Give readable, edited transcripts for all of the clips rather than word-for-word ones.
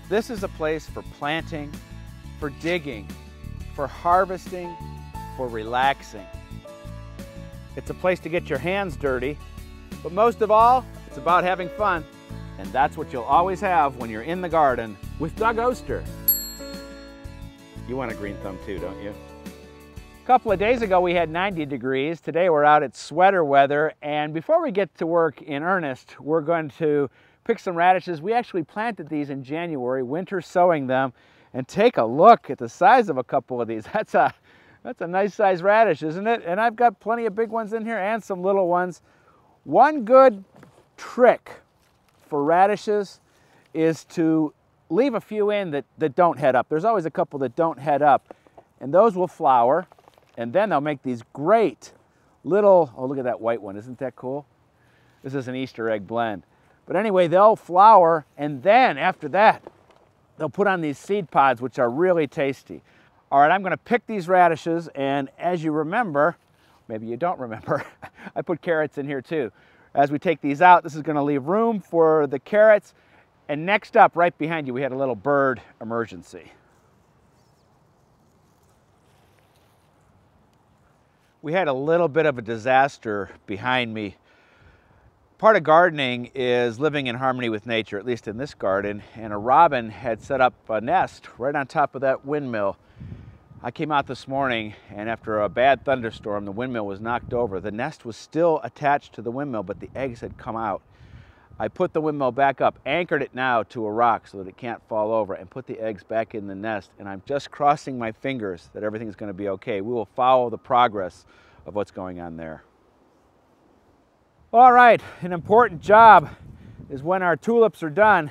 This is a place for planting, for digging, for harvesting, for relaxing. It's a place to get your hands dirty, but most of all, it's about having fun. And that's what you'll always have when you're in the garden with Doug Oster. You want a green thumb too, don't you? A couple of days ago we had 90 degrees. Today we're out at sweater weather, and before we get to work in earnest, we're going to pick some radishes. We actually planted these in January, winter sowing them, and take a look at the size of a couple of these. That's a nice size radish, isn't it? And I've got plenty of big ones in here and some little ones. One good trick for radishes is to leave a few in that don't head up. There's always a couple that don't head up, and those will flower, and then they'll make these great little, oh, look at that white one. Isn't that cool? This is an Easter egg blend. But anyway, they'll flower, and then after that, they'll put on these seed pods, which are really tasty. All right, I'm gonna pick these radishes, and as you remember, maybe you don't remember, I put carrots in here too. As we take these out, this is gonna leave room for the carrots. And next up, right behind you, we had a little bird emergency. We had a little bit of a disaster behind me. Part of gardening is living in harmony with nature, at least in this garden, and a robin had set up a nest right on top of that windmill. I came out this morning, and after a bad thunderstorm, the windmill was knocked over. The nest was still attached to the windmill, but the eggs had come out. I put the windmill back up, anchored it now to a rock so that it can't fall over, and put the eggs back in the nest, and I'm just crossing my fingers that everything's going to be okay. We will follow the progress of what's going on there. All right, an important job is when our tulips are done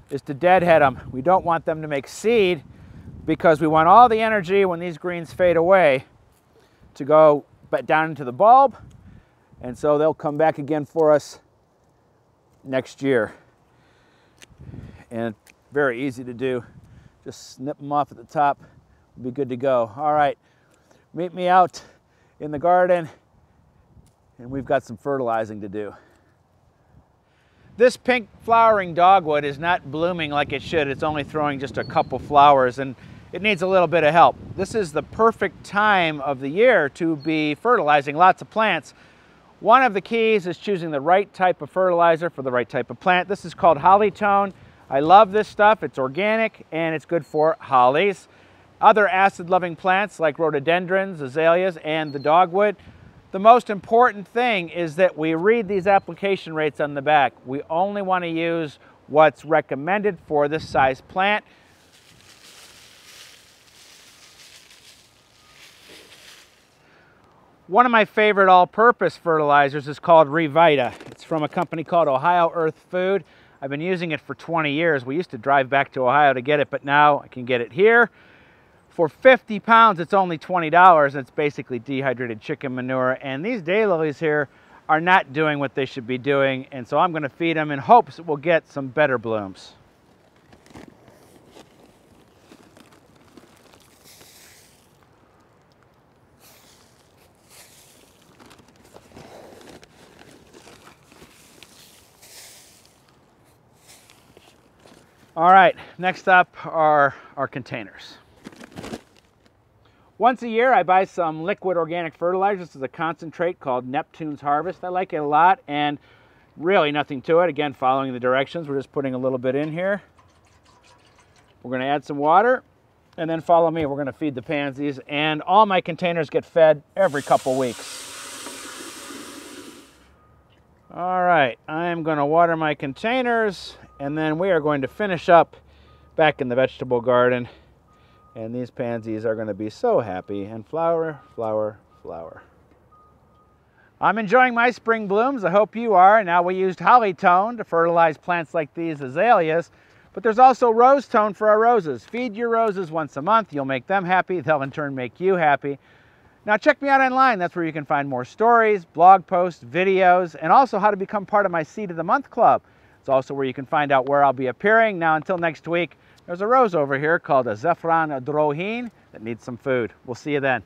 is to deadhead them. We don't want them to make seed because we want all the energy when these greens fade away to go down into the bulb, and so they'll come back again for us next year. And very easy to do. Just snip them off at the top, we'll be good to go. All right, meet me out in the garden, and we've got some fertilizing to do. This pink flowering dogwood is not blooming like it should. It's only throwing just a couple flowers, and it needs a little bit of help. This is the perfect time of the year to be fertilizing lots of plants. One of the keys is choosing the right type of fertilizer for the right type of plant. This is called Hollytone. I love this stuff. It's organic and it's good for hollies. Other acid-loving plants like rhododendrons, azaleas, and the dogwood. The most important thing is that we read these application rates on the back. We only want to use what's recommended for this size plant. One of my favorite all-purpose fertilizers is called Revita. It's from a company called Ohio Earth Food. I've been using it for 20 years. We used to drive back to Ohio to get it, but now I can get it here. For 50 pounds, it's only $20, and it's basically dehydrated chicken manure. And these daylilies here are not doing what they should be doing, and so I'm going to feed them in hopes that we'll get some better blooms. All right, next up are our containers. Once a year, I buy some liquid organic fertilizer. This is a concentrate called Neptune's Harvest. I like it a lot, and really nothing to it. Again, following the directions, we're just putting a little bit in here. We're gonna add some water, and then follow me. We're gonna feed the pansies, and all my containers get fed every couple weeks. All right, I'm gonna water my containers, and then we are going to finish up back in the vegetable garden. And these pansies are going to be so happy, and flower, flower, flower. I'm enjoying my spring blooms. I hope you are. Now, we used Hollytone to fertilize plants like these azaleas, but there's also Rose Tone for our roses. Feed your roses once a month. You'll make them happy. They'll in turn make you happy. Now, check me out online. That's where you can find more stories, blog posts, videos, and also how to become part of my Seed of the Month Club. It's also where you can find out where I'll be appearing. Now, until next week, there's a rose over here called a Zephron Drohin that needs some food. We'll see you then.